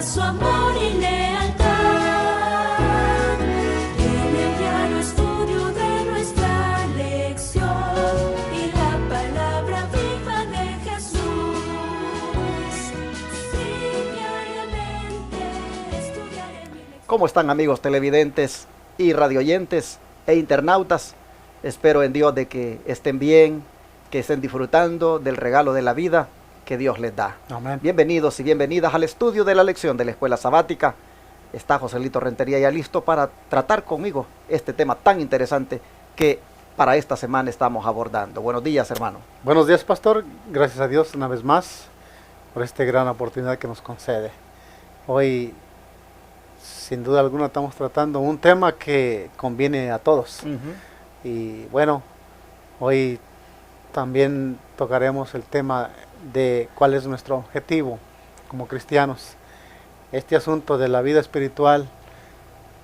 su amor y lealtad. En el diario estudio de nuestra lección y la palabra viva de Jesús. Sí, diariamente estudiaré mi lección. ¿Cómo están, amigos televidentes y radioyentes e internautas? Espero en Dios de que estén bien, que estén disfrutando del regalo de la vida que Dios les da. Amén. Bienvenidos y bienvenidas al estudio de la lección de la Escuela Sabática. Está Joselito Rentería ya listo para tratar conmigo este tema tan interesante que para esta semana estamos abordando. Buenos días, hermano. Buenos días, pastor. Gracias a Dios una vez más por esta gran oportunidad que nos concede. Hoy, sin duda alguna, estamos tratando un tema que conviene a todos. Y bueno, hoy también tocaremos el tema de cuál es nuestro objetivo como cristianos. Este asunto de la vida espiritual,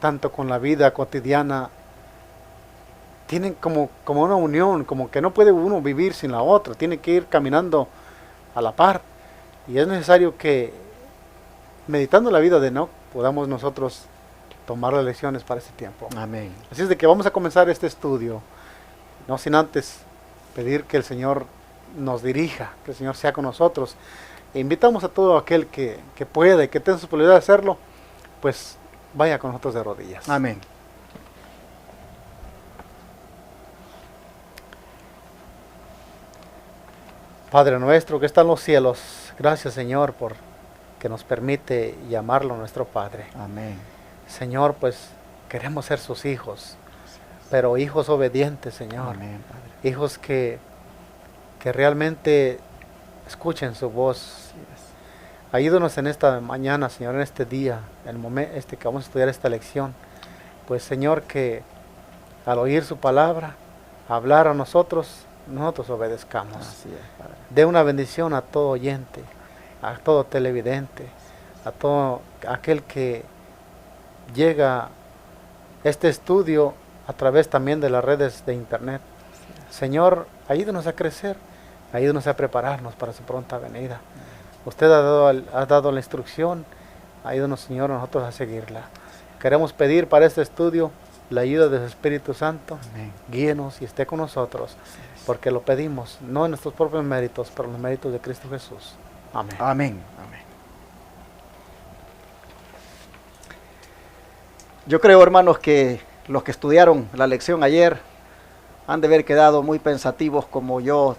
tanto con la vida cotidiana, tienen como una unión, como que no puede uno vivir sin la otra, tiene que ir caminando a la par. Y es necesario que, meditando la vida de Enoc, podamos nosotros tomar las lecciones para este tiempo. Amén. Así es de que vamos a comenzar este estudio, no sin antes pedir que el Señor nos dirija, que el Señor sea con nosotros. E invitamos a todo aquel que pueda y que tenga su posibilidad de hacerlo, pues vaya con nosotros de rodillas. Amén. Padre nuestro que está en los cielos, gracias, Señor, por que nos permite llamarlo nuestro Padre. Amén. Señor, pues queremos ser sus hijos, pero hijos obedientes, Señor. Amén, Padre. Hijos que realmente escuchen su voz. Ayúdanos en esta mañana, Señor, en este día, en el momento que vamos a estudiar esta lección. Pues, Señor, que al oír su palabra, hablar a nosotros obedezcamos. Así es, Padre. Dé una bendición a todo oyente, a todo televidente, a todo aquel que llega este estudio a través también de las redes de internet. Señor, ayúdanos a crecer, ayúdanos a prepararnos para su pronta venida. Usted ha dado la instrucción, ayúdanos, Señor, a nosotros a seguirla. Queremos pedir para este estudio la ayuda de su Espíritu Santo. Amén. Guíenos y esté con nosotros, porque lo pedimos, no en nuestros propios méritos, pero en los méritos de Cristo Jesús. Amén. Amén. Amén. Yo creo, hermanos, que los que estudiaron la lección ayer han de haber quedado muy pensativos como yo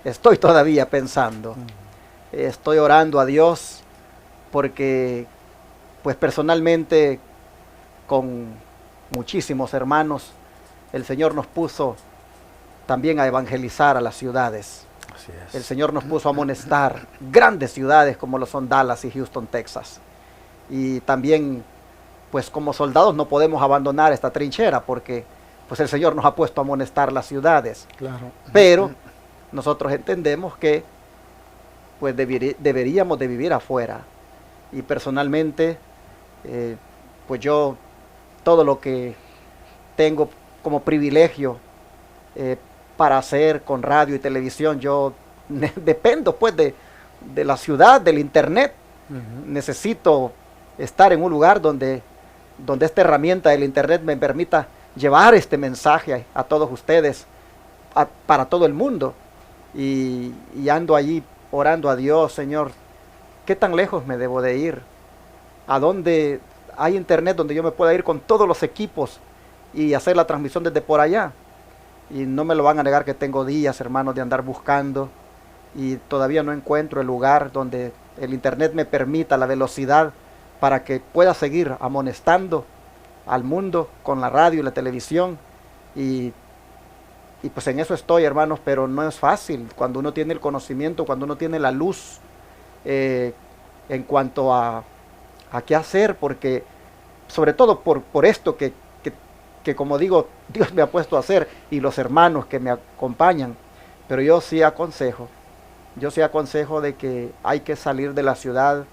estoy todavía pensando. Estoy orando a Dios porque, pues personalmente, con muchísimos hermanos, el Señor nos puso también a evangelizar a las ciudades. Así es. El Señor nos puso a amonestar grandes ciudades como lo son Dallas y Houston, Texas. Y también, pues como soldados no podemos abandonar esta trinchera porque pues el Señor nos ha puesto a amonestar las ciudades. Claro. Pero nosotros entendemos que pues deberíamos de vivir afuera. Y personalmente, pues yo todo lo que tengo como privilegio para hacer con radio y televisión, yo dependo pues de la ciudad, del internet. Necesito estar en un lugar donde esta herramienta del internet me permita llevar este mensaje a todos ustedes, para todo el mundo. Y ando allí orando a Dios, Señor, ¿qué tan lejos me debo de ir? ¿A dónde hay internet donde yo me pueda ir con todos los equipos y hacer la transmisión desde por allá? Y no me lo van a negar que tengo días, hermanos, de andar buscando y todavía no encuentro el lugar donde el internet me permita la velocidad para que pueda seguir amonestando al mundo con la radio y la televisión. Y pues en eso estoy, hermanos, pero no es fácil cuando uno tiene el conocimiento, cuando uno tiene la luz en cuanto a qué hacer, porque sobre todo por esto que como digo, Dios me ha puesto a hacer y los hermanos que me acompañan. Pero yo sí aconsejo de que hay que salir de la ciudad.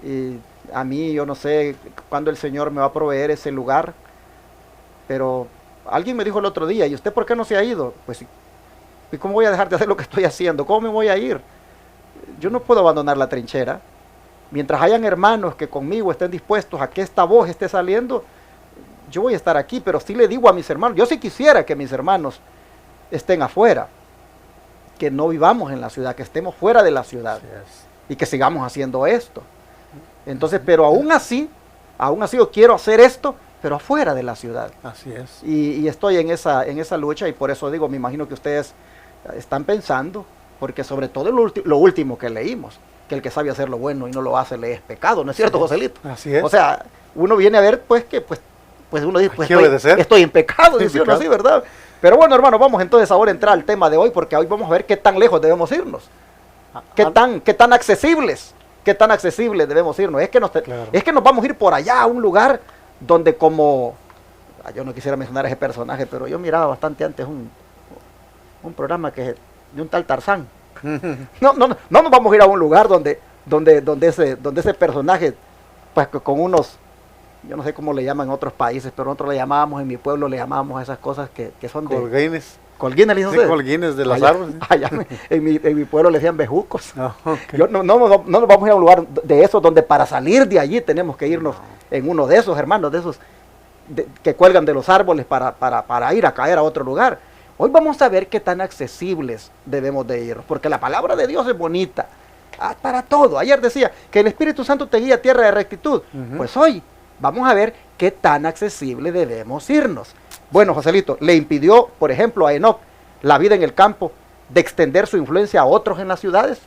Y a mí, yo no sé cuándo el Señor me va a proveer ese lugar, pero alguien me dijo el otro día, ¿y usted por qué no se ha ido? Pues, ¿y cómo voy a dejar de hacer lo que estoy haciendo? ¿Cómo me voy a ir? Yo no puedo abandonar la trinchera. mientras hayan hermanos que conmigo estén dispuestos a que esta voz esté saliendo, yo voy a estar aquí, pero sí le digo a mis hermanos, yo sí quisiera que mis hermanos estén afuera, que no vivamos en la ciudad, que estemos fuera de la ciudad y que sigamos haciendo esto. Entonces, pero aún así yo quiero hacer esto, pero afuera de la ciudad. Así es. Y estoy en esa lucha, y por eso digo, me imagino que ustedes están pensando, porque sobre todo lo último que leímos, que el que sabe hacer lo bueno y no lo hace le es pecado, ¿no es cierto, Joselito? Así es. O sea, uno viene a ver pues que pues uno dice, pues ¿Estoy estoy en pecado, dice uno así, ¿verdad? Pero bueno, hermano, vamos entonces ahora a entrar al tema de hoy, porque hoy vamos a ver qué tan lejos debemos irnos. Qué tan accesibles debemos irnos. Claro. Es que nos vamos a ir por allá a un lugar donde, como yo no quisiera mencionar a ese personaje, pero yo miraba bastante antes un programa de un tal Tarzán. No nos vamos a ir a un lugar donde ese personaje, pues con unos, yo no sé cómo le llaman en otros países, pero nosotros le llamábamos, en mi pueblo le llamábamos a esas cosas que son de... Colguines. ¿le dicen Sí, ustedes? colguines de los Allá- árboles. allá en mi pueblo le decían bejucos. No, ok. No nos vamos a ir a un lugar de esos donde para salir de allí tenemos que irnos en uno de esos, hermanos, de esos que cuelgan de los árboles para ir a caer a otro lugar. Hoy vamos a ver qué tan accesibles debemos de irnos, porque la palabra de Dios es bonita para todo. Ayer decía que el Espíritu Santo te guía a tierra de rectitud. Pues hoy vamos a ver qué tan accesible debemos irnos. Bueno, Joselito, le impidió, por ejemplo, a Enoc la vida en el campo de extender su influencia a otros en las ciudades.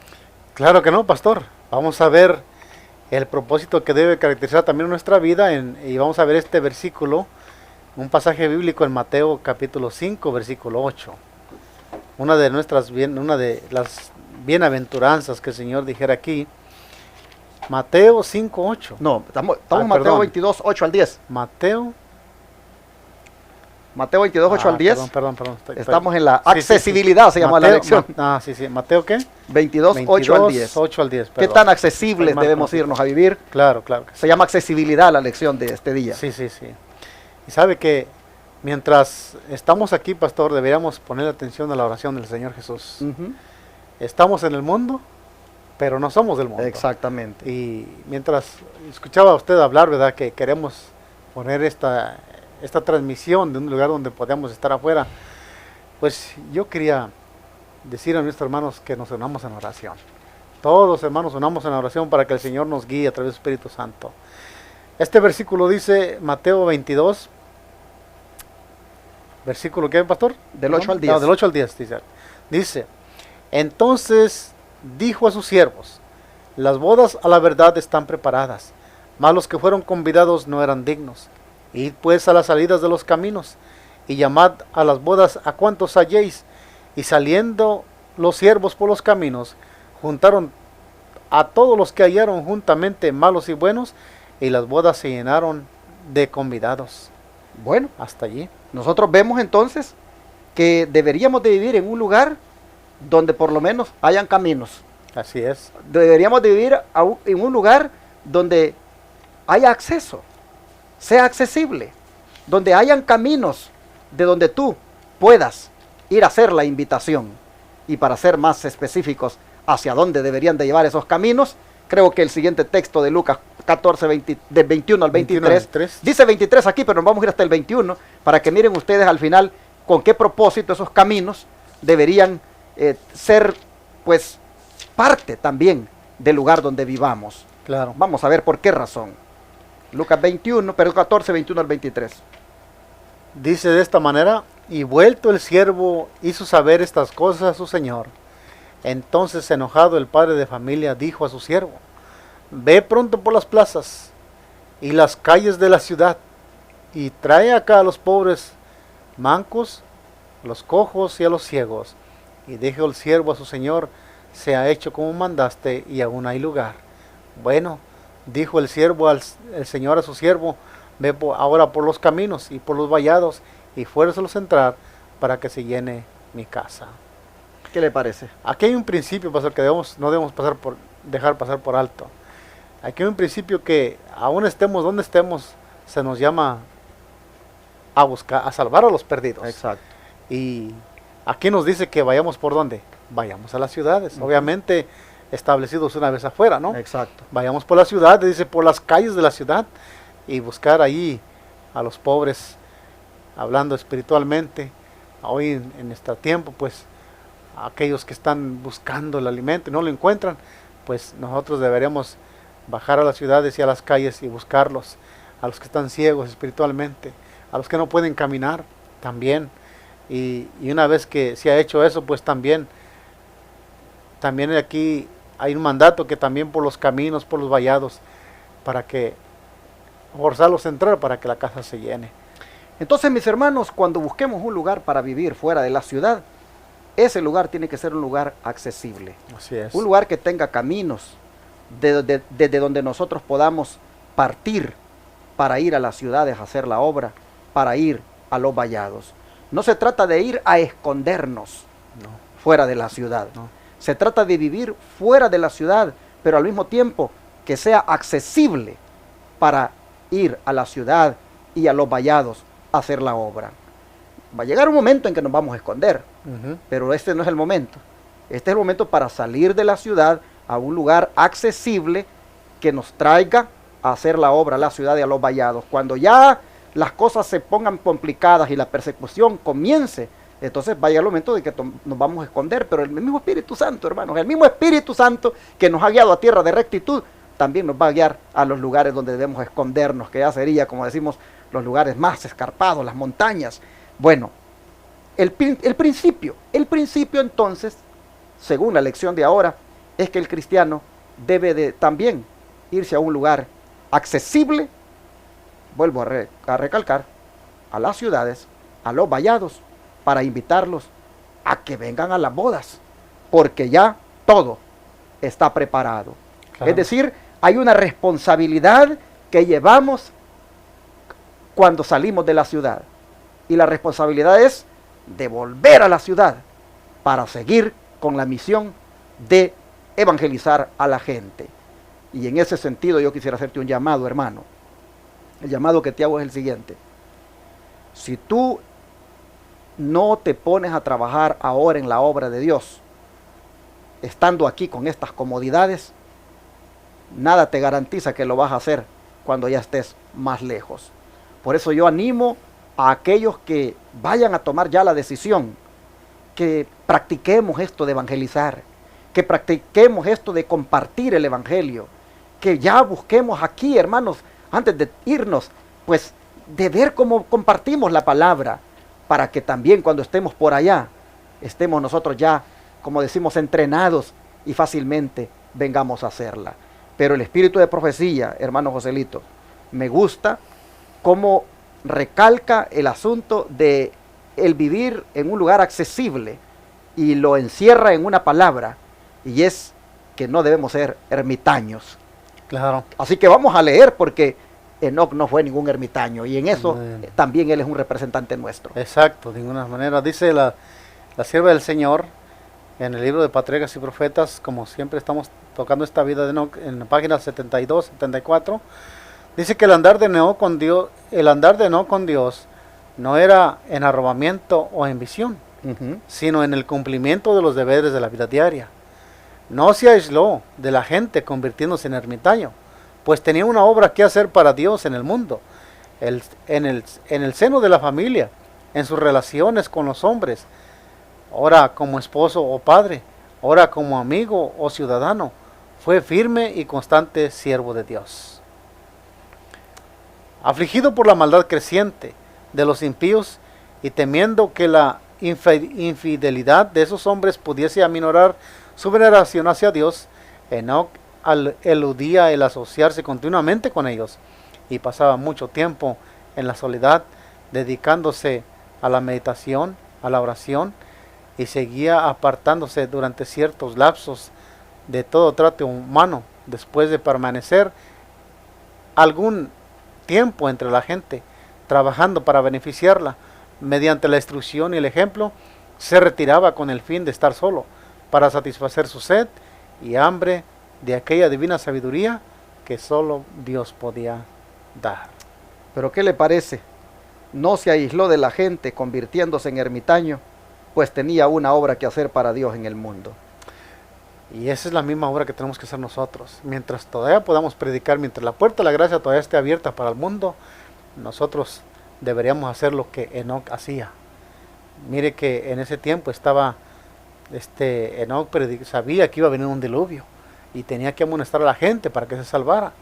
Claro que no, pastor. Vamos a ver el propósito que debe caracterizar también nuestra vida y vamos a ver este versículo, un pasaje bíblico en Mateo capítulo 5, versículo 8. Una de las bienaventuranzas que el Señor dijera aquí. Mateo 5, 8. No, estamos en Mateo perdón. 22, 8 al 10. Mateo 22, 8 al 10. Perdón. Estamos en la Sí, sí, sí. accesibilidad, se llama la lección. Sí. ¿Mateo qué? 22, 8 al 10. 8 al 10, ¿Qué perdón. tan accesibles Estoy mal debemos contigo. irnos a vivir? Claro que sí. Se llama accesibilidad la lección de este día. Sí. Y sabe que mientras estamos aquí, pastor, deberíamos poner atención a la oración del Señor Jesús. Ujú. Estamos en el mundo, pero no somos del mundo. Exactamente. Y mientras escuchaba a usted hablar, ¿verdad? Que queremos poner esta transmisión de un lugar donde podamos estar afuera, pues yo quería decir a nuestros hermanos que nos unamos en oración. Todos, hermanos, unamos en oración para que el Señor nos guíe a través del Espíritu Santo. Este versículo dice, Mateo 22, versículo ¿qué, pastor? Del 8 al 10. No, del 8 al 10, dice, entonces dijo a sus siervos, las bodas a la verdad están preparadas, mas los que fueron convidados no eran dignos. Id pues a las salidas de los caminos, y llamad a las bodas a cuantos halléis. Y saliendo los siervos por los caminos, juntaron a todos los que hallaron juntamente, malos y buenos, y las bodas se llenaron de convidados. Bueno, Hasta allí. nosotros vemos entonces que deberíamos de vivir en un lugar donde por lo menos hayan caminos. Así es. Deberíamos de vivir en un lugar donde haya acceso, sea accesible, donde hayan caminos de donde tú puedas ir a hacer la invitación. Y para ser más específicos hacia dónde deberían de llevar esos caminos, creo que el siguiente texto de Lucas 14, de 21 al 23, dice 23 aquí, pero nos vamos a ir hasta el 21, para que miren ustedes al final con qué propósito esos caminos deberían ser, pues, parte también del lugar donde vivamos. Claro. Vamos a ver por qué razón. Lucas 14, 21 al 23. Dice de esta manera, y vuelto el siervo hizo saber estas cosas a su señor. Entonces enojado el padre de familia dijo a su siervo, ve pronto por las plazas y las calles de la ciudad y trae acá a los pobres mancos, a los cojos y a los ciegos. Y dijo el siervo a su señor, se ha hecho como mandaste y aún hay lugar. Bueno, dijo el siervo el señor a su siervo, ve ahora por los caminos y por los vallados y fuérzalos a entrar para que se llene mi casa. ¿Qué le parece? Aquí hay un principio, pastor, que no debemos dejar pasar por alto. Aquí hay un principio que aún estemos donde estemos, se nos llama a buscar, a salvar a los perdidos. Exacto. Y aquí nos dice que vayamos por dónde, vayamos a las ciudades. Obviamente establecidos una vez afuera, ¿no? Exacto. Vayamos por la ciudad, dice, por las calles de la ciudad y buscar ahí a los pobres, hablando espiritualmente. Hoy en este tiempo, pues, aquellos que están buscando el alimento y no lo encuentran, pues nosotros deberíamos bajar a las ciudades y a las calles y buscarlos, a los que están ciegos espiritualmente, a los que no pueden caminar también. Y una vez que se ha hecho eso, pues también aquí hay un mandato que también por los caminos, por los vallados, para que forzarlos a entrar para que la casa se llene. Entonces, mis hermanos, cuando busquemos un lugar para vivir fuera de la ciudad, ese lugar tiene que ser un lugar accesible. Así es. Un lugar que tenga caminos desde donde nosotros podamos partir para ir a las ciudades a hacer la obra, para ir a los vallados. No se trata de ir a escondernos fuera de la ciudad. No. Se trata de vivir fuera de la ciudad, pero al mismo tiempo que sea accesible para ir a la ciudad y a los vallados a hacer la obra. Va a llegar un momento en que nos vamos a esconder, pero este no es el momento. Este es el momento para salir de la ciudad a un lugar accesible que nos traiga a hacer la obra a la ciudad y a los vallados. Cuando ya las cosas se pongan complicadas y la persecución comience, entonces va a llegar el momento de que nos vamos a esconder, pero el mismo Espíritu Santo, hermanos, el mismo Espíritu Santo que nos ha guiado a tierra de rectitud, también nos va a guiar a los lugares donde debemos escondernos, que ya sería, como decimos, los lugares más escarpados, las montañas. Bueno, el principio entonces, según la lección de ahora, es que el cristiano debe de también irse a un lugar accesible, vuelvo a recalcar, a las ciudades, a los vallados, para invitarlos a que vengan a las bodas, porque ya todo está preparado. Claro. Es decir, hay una responsabilidad que llevamos cuando salimos de la ciudad, y la responsabilidad es de volver a la ciudad para seguir con la misión de evangelizar a la gente. Y en ese sentido yo quisiera hacerte un llamado, hermano. El llamado que te hago es el siguiente: si tú no te pones a trabajar ahora en la obra de Dios, estando aquí con estas comodidades, nada te garantiza que lo vas a hacer cuando ya estés más lejos. Por eso yo animo a aquellos que vayan a tomar ya la decisión, que practiquemos esto de evangelizar, que practiquemos esto de compartir el evangelio, que ya busquemos aquí, hermanos, antes de irnos, pues de ver cómo compartimos la palabra, para que también cuando estemos por allá, estemos nosotros ya, como decimos, entrenados y fácilmente vengamos a hacerla. Pero el espíritu de profecía, hermano Joselito, me gusta cómo recalca el asunto de el vivir en un lugar accesible y lo encierra en una palabra, y es que no debemos ser ermitaños. Claro. Así que vamos a leer, porque Enoc no fue ningún ermitaño, y en eso también él es un representante nuestro. Exacto, de ninguna manera. Dice la sierva del Señor en el libro de Patriarcas y Profetas, como siempre estamos tocando esta vida de Enoc, en la página 72, 74, dice que el andar de Enoc con Dios no era en arrobamiento o en visión, sino en el cumplimiento de los deberes de la vida diaria. No se aisló de la gente convirtiéndose en ermitaño, pues tenía una obra que hacer para Dios en el mundo, en el seno de la familia, en sus relaciones con los hombres, ora como esposo o padre, ora como amigo o ciudadano. Fue firme y constante siervo de Dios. Afligido por la maldad creciente de los impíos y temiendo que la infidelidad de esos hombres pudiese aminorar su veneración hacia Dios, Enoc eludía el asociarse continuamente con ellos y pasaba mucho tiempo en la soledad, dedicándose a la meditación, a la oración, y seguía apartándose durante ciertos lapsos de todo trato humano, después de permanecer algún tiempo entre la gente, trabajando para beneficiarla. Mediante la instrucción y el ejemplo, se retiraba con el fin de estar solo, para satisfacer su sed y hambre de aquella divina sabiduría que solo Dios podía dar. Pero ¿qué le parece? No se aisló de la gente convirtiéndose en ermitaño, pues tenía una obra que hacer para Dios en el mundo. Y esa es la misma obra que tenemos que hacer nosotros. Mientras todavía podamos predicar, mientras la puerta de la gracia todavía esté abierta para el mundo, nosotros deberíamos hacer lo que Enoc hacía. Mire que en ese tiempo estaba, Enoc sabía que iba a venir un diluvio y tenía que amonestar a la gente para que se salvara.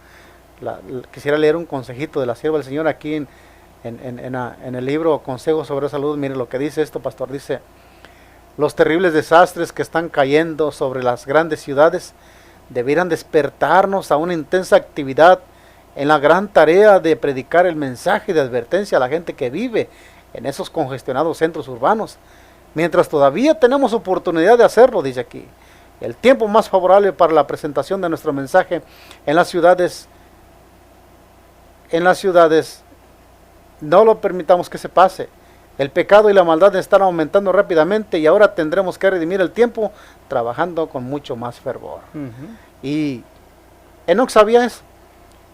Quisiera leer un consejito de la sierva del Señor aquí en el libro Consejos sobre Salud. Mire lo que dice esto, pastor. Dice: los terribles desastres que están cayendo sobre las grandes ciudades debieran despertarnos a una intensa actividad en la gran tarea de predicar el mensaje de advertencia a la gente que vive en esos congestionados centros urbanos. Mientras todavía tenemos oportunidad de hacerlo, dice aquí, el tiempo más favorable para la presentación de nuestro mensaje en las ciudades, no lo permitamos que se pase. El pecado y la maldad están aumentando rápidamente y ahora tendremos que redimir el tiempo trabajando con mucho más fervor. Y Enoc sabía eso.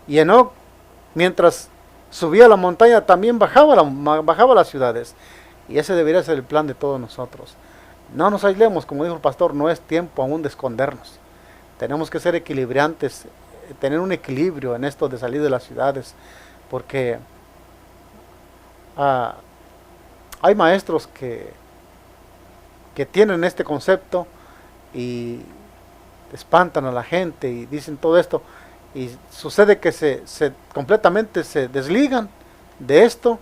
Y Enoc, mientras subía a la montaña, también bajaba a las ciudades. Y ese debería ser el plan de todos nosotros. No nos aislemos, como dijo el pastor, no es tiempo aún de escondernos. Tenemos que ser equilibrantes, tener un equilibrio en esto de salir de las ciudades, porque hay maestros que tienen este concepto y espantan a la gente y dicen todo esto, y sucede que completamente se desligan de esto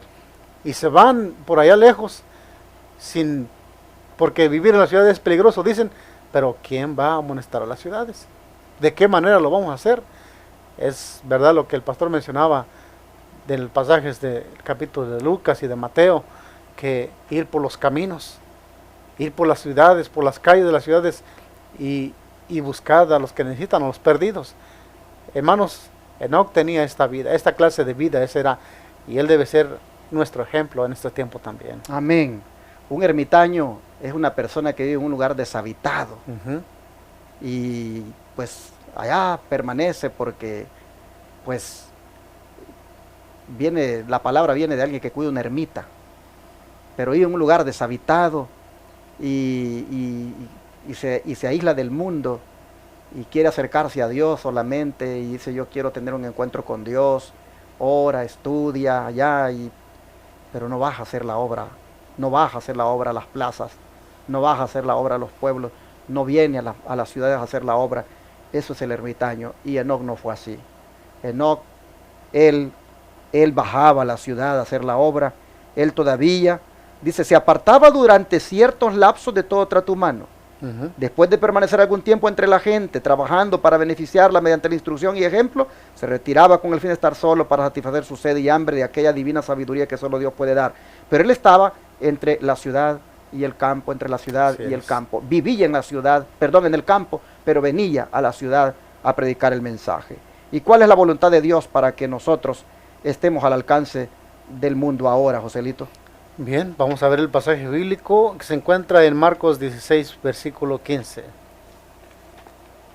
y se van por allá lejos porque vivir en las ciudades es peligroso, dicen. Pero ¿quién va a amonestar a las ciudades? ¿De qué manera lo vamos a hacer? Es verdad lo que el pastor mencionaba del pasajes del capítulo de Lucas y de Mateo, que ir por los caminos, ir por las ciudades, por las calles de las ciudades y buscar a los que necesitan, a los perdidos. Hermanos, Enoc tenía esta vida, esta clase de vida, y él debe ser nuestro ejemplo en este tiempo también. Amén. Un ermitaño es una persona que vive en un lugar deshabitado. Y pues allá permanece porque pues la palabra viene de alguien que cuida una ermita, pero vive en un lugar deshabitado y se aísla del mundo y quiere acercarse a Dios solamente y dice: yo quiero tener un encuentro con Dios, ora, estudia allá, pero no vas a hacer la obra, no vas a hacer la obra a las plazas, no vas a hacer la obra a los pueblos, no viene a las ciudades a hacer la obra. Eso es el ermitaño, y Enoc no fue así. Enoc, él bajaba a la ciudad a hacer la obra. Él todavía, dice, se apartaba durante ciertos lapsos de todo trato humano. Después de permanecer algún tiempo entre la gente, trabajando para beneficiarla mediante la instrucción y ejemplo, se retiraba con el fin de estar solo para satisfacer su sed y hambre de aquella divina sabiduría que solo Dios puede dar. Pero él estaba entre la ciudad y el campo, entre la ciudad y el campo. Vivía en en el campo, pero venía a la ciudad a predicar el mensaje. ¿Y cuál es la voluntad de Dios para que nosotros estemos al alcance del mundo ahora, Joselito? Bien, vamos a ver el pasaje bíblico que se encuentra en Marcos 16, versículo 15.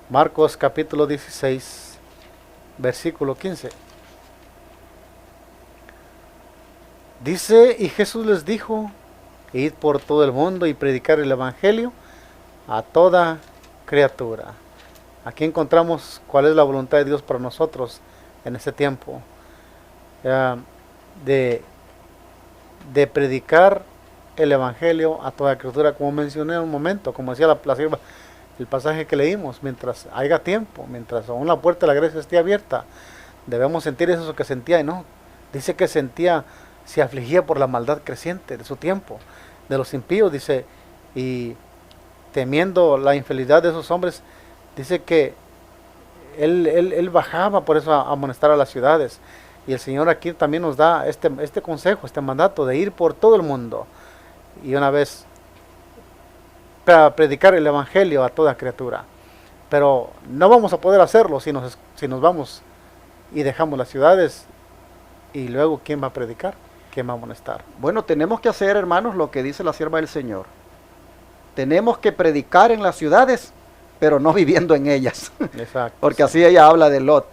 Marcos capítulo 16, versículo 15. Dice: y Jesús les dijo: id por todo el mundo y predicar el evangelio a toda criatura. Aquí encontramos cuál es la voluntad de Dios para nosotros en este tiempo. De predicar el evangelio a toda criatura, como mencioné en un momento, como decía la sierva, el pasaje que leímos: mientras haya tiempo, mientras aún la puerta de la gracia esté abierta, debemos sentir eso que sentía Enoc. Dice que se afligía por la maldad creciente de su tiempo, de los impíos, dice, y temiendo la infidelidad de esos hombres, dice que él bajaba por eso a amonestar a las ciudades. Y el Señor aquí también nos da este consejo, este mandato de ir por todo el mundo y una vez para predicar el evangelio a toda criatura. Pero no vamos a poder hacerlo si nos vamos y dejamos las ciudades, y luego ¿quién va a predicar? ¿Quién va a amonestar? Bueno, tenemos que hacer, hermanos, lo que dice la sierva del Señor. Tenemos que predicar en las ciudades, pero no viviendo en ellas. Exacto. Porque así ella habla de Lot.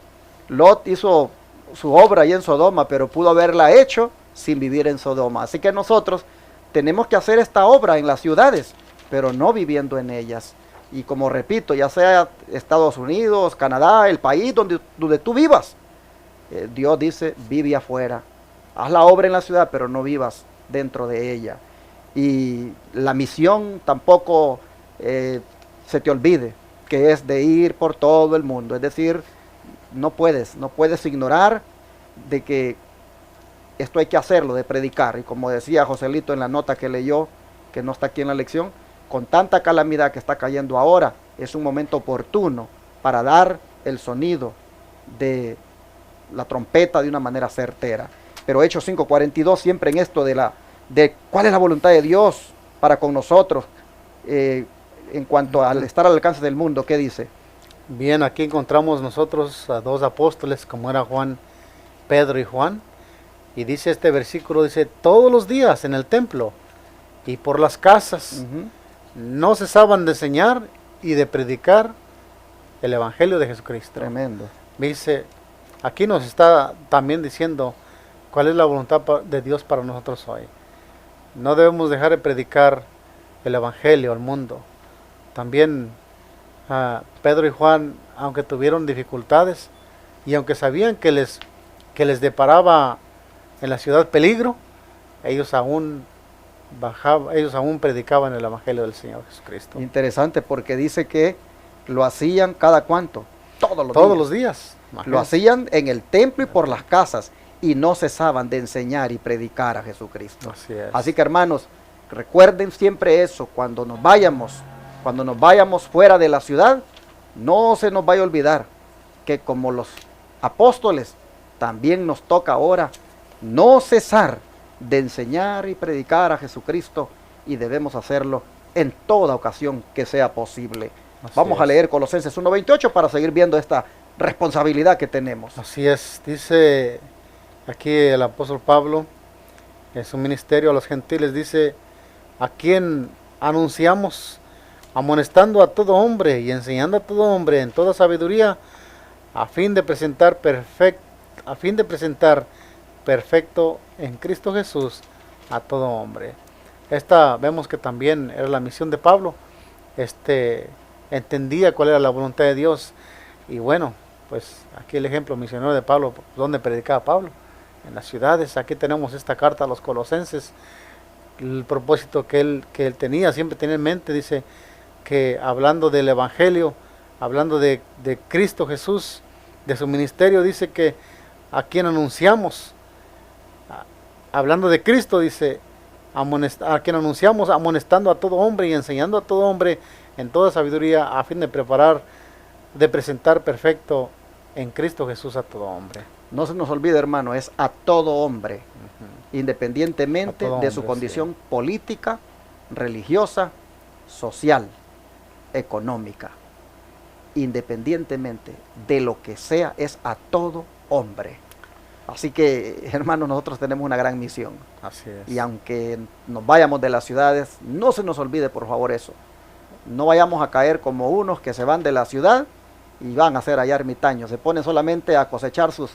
Lot hizo su obra ahí en Sodoma, pero pudo haberla hecho sin vivir en Sodoma. Así que nosotros tenemos que hacer esta obra en las ciudades, pero no viviendo en ellas. Y como repito, ya sea Estados Unidos, Canadá, el país donde tú vivas, Dios dice, vive afuera. Haz la obra en la ciudad, pero no vivas dentro de ella. Y la misión tampoco se te olvide, que es de ir por todo el mundo. Es decir, no puedes ignorar de que esto hay que hacerlo, de predicar. Y como decía Joselito en la nota que leyó, que no está aquí en la lección, con tanta calamidad que está cayendo ahora, es un momento oportuno para dar el sonido de la trompeta de una manera certera. Pero Hechos 5:42, siempre en esto de cuál es la voluntad de Dios para con nosotros, en cuanto al estar al alcance del mundo, ¿qué dice? Bien, aquí encontramos nosotros a dos apóstoles, como era Juan, Pedro y Juan, y dice este versículo, dice, todos los días en el templo y por las casas no cesaban de enseñar y de predicar el evangelio de Jesucristo. Tremendo. Dice, aquí nos está también diciendo cuál es la voluntad de Dios para nosotros hoy. No debemos dejar de predicar el evangelio al mundo. También Pedro y Juan, aunque tuvieron dificultades y aunque sabían que les deparaba en la ciudad peligro, ellos aún predicaban el evangelio del Señor Jesucristo. Interesante, porque dice que lo hacían cada cuánto, todos los días. Lo hacían en el templo y por las casas, y no cesaban de enseñar y predicar a Jesucristo. Así es. Así que, hermanos, recuerden siempre eso, cuando nos vayamos fuera de la ciudad, no se nos vaya a olvidar que como los apóstoles, también nos toca ahora no cesar de enseñar y predicar a Jesucristo, y debemos hacerlo en toda ocasión que sea posible. Vamos a leer Colosenses 1:28 para seguir viendo esta responsabilidad que tenemos. Así es, dice aquí el apóstol Pablo en su ministerio a los gentiles, dice, a quien anunciamos, amonestando a todo hombre y enseñando a todo hombre en toda sabiduría, a fin de presentar perfecto en Cristo Jesús a todo hombre. Esta vemos que también era la misión de Pablo. Entendía cuál era la voluntad de Dios. Y bueno, pues aquí el ejemplo misionero de Pablo, donde predicaba Pablo, en las ciudades. Aquí tenemos esta carta a los Colosenses. El propósito que él tenía, siempre tenía en mente, dice que hablando del evangelio, hablando de Cristo Jesús, de su ministerio, dice que a quien anunciamos, hablando de Cristo, dice, a quien anunciamos, amonestando a todo hombre y enseñando a todo hombre en toda sabiduría, a fin de presentar perfecto en Cristo Jesús a todo hombre. No se nos olvide, hermano, es a todo hombre, independientemente de su condición política, religiosa, social, económica. Independientemente de lo que sea, es a todo hombre. Así que, hermanos, nosotros tenemos una gran misión. Así es. Y aunque nos vayamos de las ciudades, no se nos olvide, por favor, eso. No vayamos a caer como unos que se van de la ciudad y van a ser allá ermitaños. Se ponen solamente a cosechar sus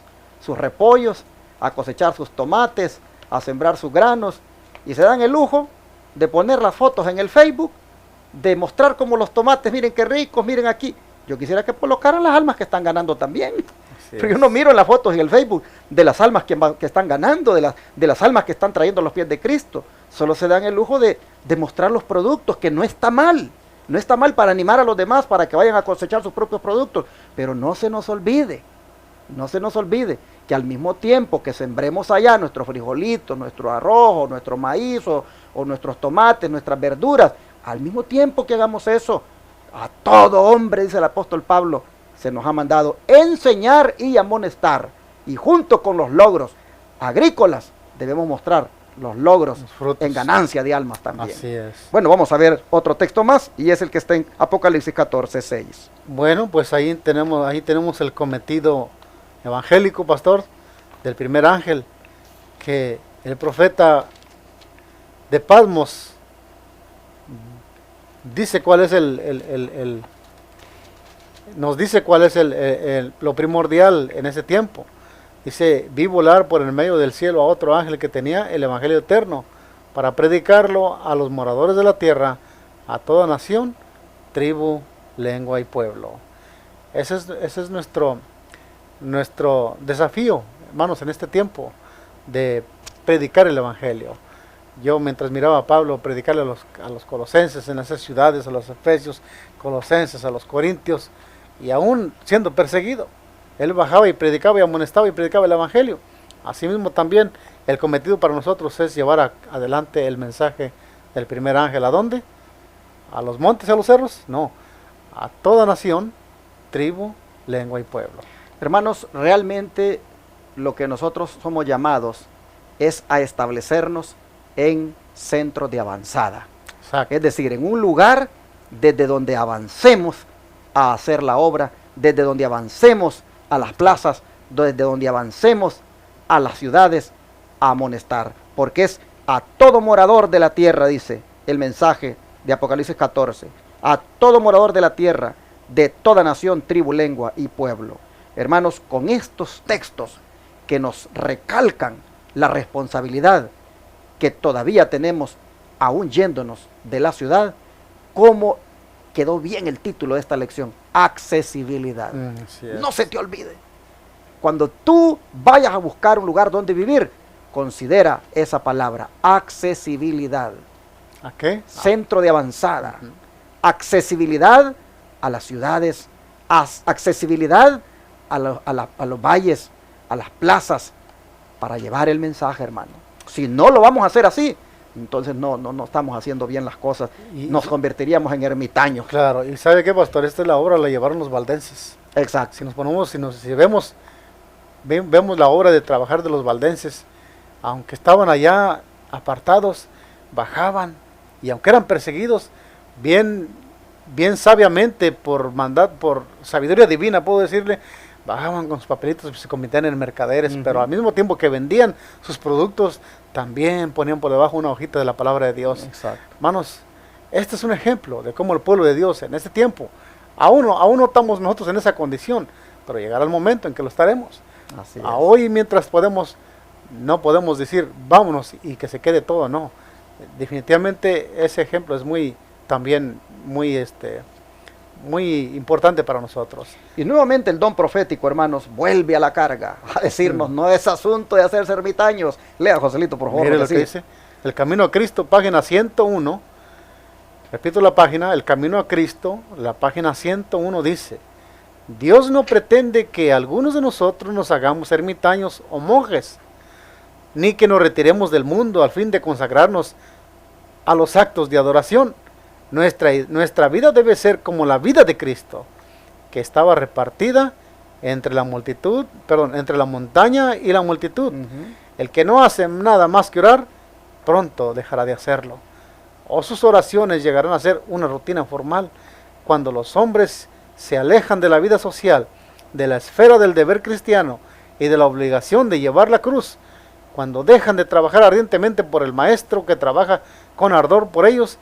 repollos, a cosechar sus tomates, a sembrar sus granos, y se dan el lujo de poner las fotos en el Facebook, de mostrar como los tomates, miren qué ricos, miren aquí. Yo quisiera que colocaran las almas que están ganando también. Pero yo no miro en las fotos en el Facebook de las almas que están ganando, de las almas que están trayendo a los pies de Cristo. Solo se dan el lujo de mostrar los productos, que no está mal. No está mal para animar a los demás para que vayan a cosechar sus propios productos. Pero no se nos olvide que al mismo tiempo que sembremos allá nuestros frijolitos, nuestro arroz, o nuestro maíz, o nuestros tomates, nuestras verduras, al mismo tiempo que hagamos eso, a todo hombre, dice el apóstol Pablo, se nos ha mandado enseñar y amonestar. Y junto con los logros agrícolas, debemos mostrar los logros en ganancia de almas también. Así es. Bueno, vamos a ver otro texto más, y es el que está en Apocalipsis 14:6. Bueno, pues ahí tenemos el cometido evangélico, pastor, del primer ángel, que el profeta de Patmos dice cuál es nos dice cuál es lo primordial en ese tiempo. Dice, vi volar por el medio del cielo a otro ángel que tenía el evangelio eterno para predicarlo a los moradores de la tierra, a toda nación, tribu, lengua y pueblo. Ese es nuestro desafío, hermanos, en este tiempo de predicar el Evangelio. Yo mientras miraba a Pablo predicarle a los colosenses en esas ciudades, a los efesios, colosenses, a los corintios, y aún siendo perseguido, él bajaba y predicaba y amonestaba y predicaba el Evangelio. Asimismo también el cometido para nosotros es llevar adelante el mensaje del primer ángel. ¿A dónde? ¿A los montes y a los cerros? No, a toda nación, tribu, lengua y pueblo. Hermanos, realmente lo que nosotros somos llamados es a establecernos en centros de avanzada. Exacto. Es decir, en un lugar desde donde avancemos a hacer la obra, desde donde avancemos a las plazas, desde donde avancemos a las ciudades a amonestar. Porque es a todo morador de la tierra, dice el mensaje de Apocalipsis 14, a todo morador de la tierra, de toda nación, tribu, lengua y pueblo. Hermanos, con estos textos que nos recalcan la responsabilidad que todavía tenemos, aún yéndonos de la ciudad, ¿cómo quedó bien el título de esta lección? Accesibilidad. No se te olvide. Cuando tú vayas a buscar un lugar donde vivir, considera esa palabra, accesibilidad. ¿A qué? Centro de avanzada. Accesibilidad a las ciudades, accesibilidad a los valles, a las plazas, para llevar el mensaje, hermano. Si no lo vamos a hacer así, entonces no estamos haciendo bien las cosas. Nos convertiríamos en ermitaños. Claro, y ¿sabe qué, pastor? Esta es la obra, la llevaron los valdenses. Exacto. Si nos ponemos, si vemos la obra de trabajar de los valdenses, aunque estaban allá apartados, bajaban, y aunque eran perseguidos, bien sabiamente, por sabiduría divina, puedo decirle, bajaban con sus papelitos y se convertían en mercaderes, pero al mismo tiempo que vendían sus productos, también ponían por debajo una hojita de la palabra de Dios. Exacto. Hermanos, este es un ejemplo de cómo el pueblo de Dios en este tiempo, aún no estamos nosotros en esa condición, pero llegará el momento en que lo estaremos. Así es. Hoy, mientras no podemos decir vámonos y que se quede todo, no. Definitivamente ese ejemplo es muy importante para nosotros. Y nuevamente el don profético, hermanos, vuelve a la carga a decirnos, no es asunto de hacerse ermitaños. Lea, Joselito, por favor. Mire lo que dice. El Camino a Cristo, página 101. Repito la página, El Camino a Cristo, la página 101 dice: Dios no pretende que algunos de nosotros nos hagamos ermitaños o monjes, ni que nos retiremos del mundo al fin de consagrarnos a los actos de adoración. Nuestra vida debe ser como la vida de Cristo, que estaba repartida entre la montaña y la multitud. El que no hace nada más que orar, pronto dejará de hacerlo. O sus oraciones llegarán a ser una rutina formal. Cuando los hombres se alejan de la vida social, de la esfera del deber cristiano y de la obligación de llevar la cruz, cuando dejan de trabajar ardientemente por el Maestro que trabaja con ardor por ellos,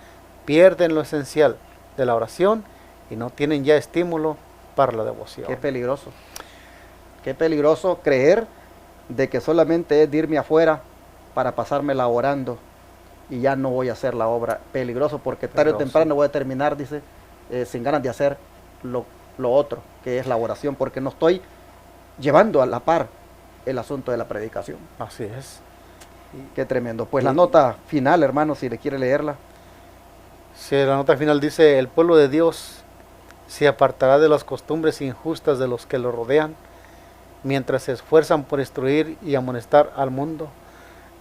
pierden lo esencial de la oración y no tienen ya estímulo para la devoción. Qué peligroso. Qué peligroso creer de que solamente es de irme afuera para pasármela orando y ya no voy a hacer la obra. Peligroso, porque tarde o temprano voy a terminar, dice, sin ganas de hacer lo otro, que es la oración, porque no estoy llevando a la par el asunto de la predicación. Así es. Qué tremendo. Pues la nota final, hermano, si le quiere leerla. Sí, la nota final dice: el pueblo de Dios se apartará de las costumbres injustas de los que lo rodean, mientras se esfuerzan por instruir y amonestar al mundo.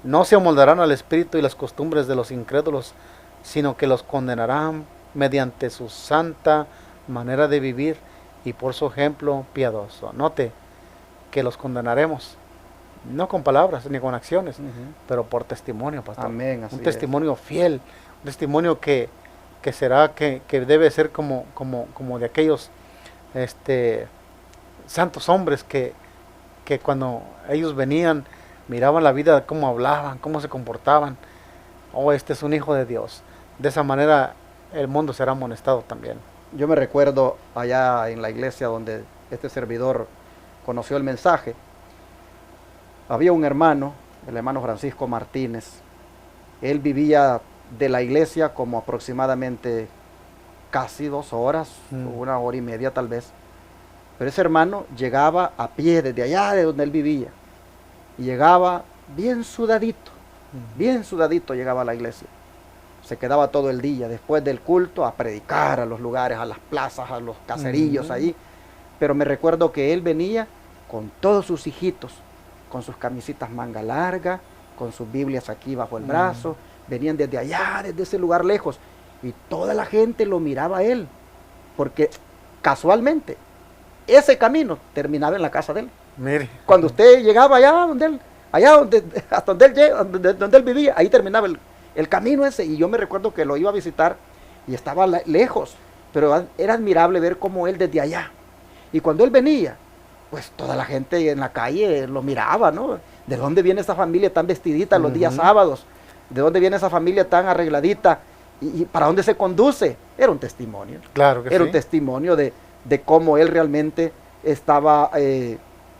No se amoldarán al espíritu y las costumbres de los incrédulos, sino que los condenarán mediante su santa manera de vivir y por su ejemplo piadoso. Note que los condenaremos, no con palabras ni con acciones, pero por testimonio, pastor. Amén, así un testimonio fiel, un testimonio que debe ser como de aquellos santos hombres que cuando ellos venían, miraban la vida, cómo hablaban, cómo se comportaban. Oh, este es un hijo de Dios. De esa manera el mundo será amonestado también. Yo me recuerdo allá en la iglesia donde este servidor conoció el mensaje. Había un hermano, el hermano Francisco Martínez. Él vivía de la iglesia como aproximadamente casi 2 horas, 1 hora y media tal vez. Pero ese hermano llegaba a pie desde allá de donde él vivía. Y llegaba bien sudadito llegaba a la iglesia. Se quedaba todo el día después del culto a predicar a los lugares, a las plazas, a los caserillos ahí. Pero me recuerdo que él venía con todos sus hijitos, con sus camisitas manga larga, con sus Biblias aquí bajo el brazo. Venían desde allá, desde ese lugar lejos. Y toda la gente lo miraba a él. Porque casualmente ese camino terminaba en la casa de él. Mire. Cuando usted llegaba hasta donde él vivía, ahí terminaba el camino ese. Y yo me recuerdo que lo iba a visitar y estaba lejos, pero era admirable ver cómo él desde allá. Y cuando él venía, pues toda la gente en la calle lo miraba, ¿no? ¿De dónde viene esa familia tan vestidita los días sábados? ¿De dónde viene esa familia tan arregladita? ¿Y para dónde se conduce? Era un testimonio. Claro que sí. Era un testimonio de cómo él realmente estaba,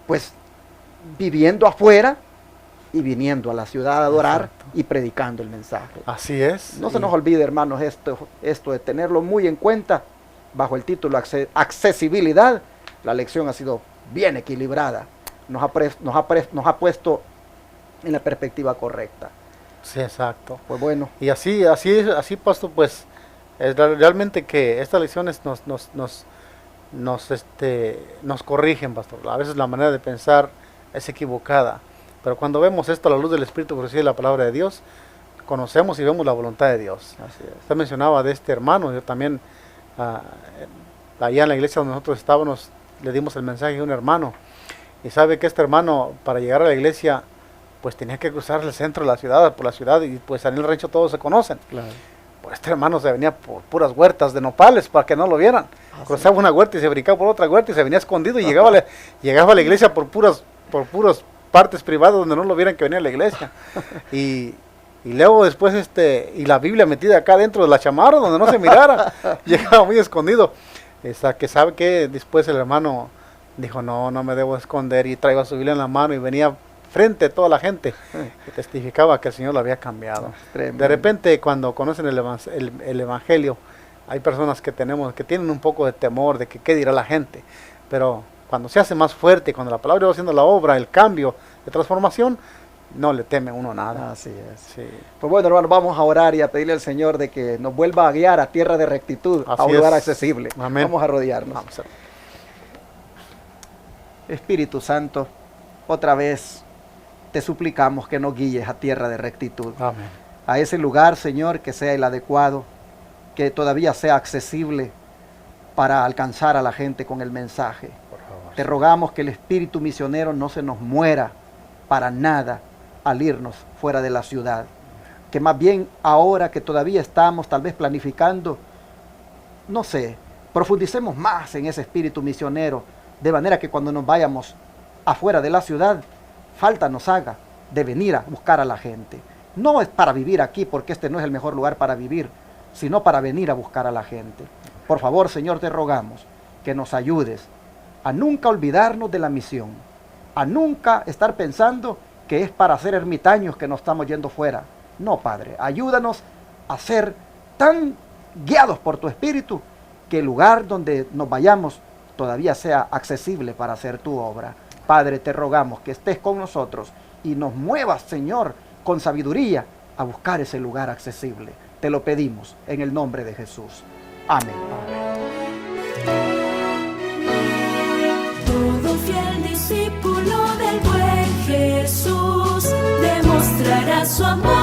pues, viviendo afuera y viniendo a la ciudad a adorar. Exacto. Y predicando el mensaje. Así es. No se nos olvide, hermanos, esto de tenerlo muy en cuenta. Bajo el título accesibilidad, la lección ha sido bien equilibrada. Nos ha puesto en la perspectiva correcta. Sí, exacto. Pues bueno. Y así, pastor, pues, realmente que estas lecciones nos corrigen, pastor. A veces la manera de pensar es equivocada, pero cuando vemos esto a la luz del Espíritu por decir la palabra de Dios, conocemos y vemos la voluntad de Dios. Así es. Usted mencionaba de este hermano. Yo también allá en la iglesia donde nosotros estábamos le dimos el mensaje a un hermano, y sabe que este hermano, para llegar a la iglesia, pues tenía que cruzar el centro de la ciudad, por la ciudad, y pues en el rancho todos se conocen. Claro. Pues este hermano se venía por puras huertas de nopales para que no lo vieran. Cruzaba una huerta y se brincaba por otra huerta y se venía escondido y llegaba a la iglesia por puras partes privadas donde no lo vieran que venía a la iglesia. Y luego después y la Biblia metida acá dentro de la chamarra donde no se mirara. Llegaba muy escondido. Que sabe que después el hermano dijo, no me debo esconder, y traía su Biblia en la mano y venía frente a toda la gente que testificaba que el Señor lo había cambiado. De repente, cuando conocen el Evangelio, hay personas que tienen un poco de temor de que qué dirá la gente, pero cuando se hace más fuerte, cuando la palabra va haciendo la obra, el cambio de transformación, no le teme uno nada. Así es. Sí. Pues bueno, hermano, vamos a orar y a pedirle al Señor de que nos vuelva a guiar a tierra de rectitud, a un lugar accesible. Amén. Vamos a rodearnos. Vamos a... Espíritu Santo, otra vez te suplicamos que nos guíes a tierra de rectitud. Amén. A ese lugar, Señor, que sea el adecuado, que todavía sea accesible para alcanzar a la gente con el mensaje. Por favor. Te rogamos que el espíritu misionero no se nos muera para nada al irnos fuera de la ciudad. Que más bien ahora que todavía estamos tal vez planificando, no sé, profundicemos más en ese espíritu misionero, de manera que cuando nos vayamos afuera de la ciudad, falta nos haga de venir a buscar a la gente. No es para vivir aquí, porque este no es el mejor lugar para vivir, sino para venir a buscar a la gente. Por favor, Señor, te rogamos que nos ayudes a nunca olvidarnos de la misión, a nunca estar pensando que es para ser ermitaños que nos estamos yendo fuera. No, Padre, ayúdanos a ser tan guiados por tu Espíritu que el lugar donde nos vayamos todavía sea accesible para hacer tu obra. Padre, te rogamos que estés con nosotros y nos muevas, Señor, con sabiduría a buscar ese lugar accesible. Te lo pedimos en el nombre de Jesús. Amén. Todo fiel discípulo del buen Jesús demostrará su amor.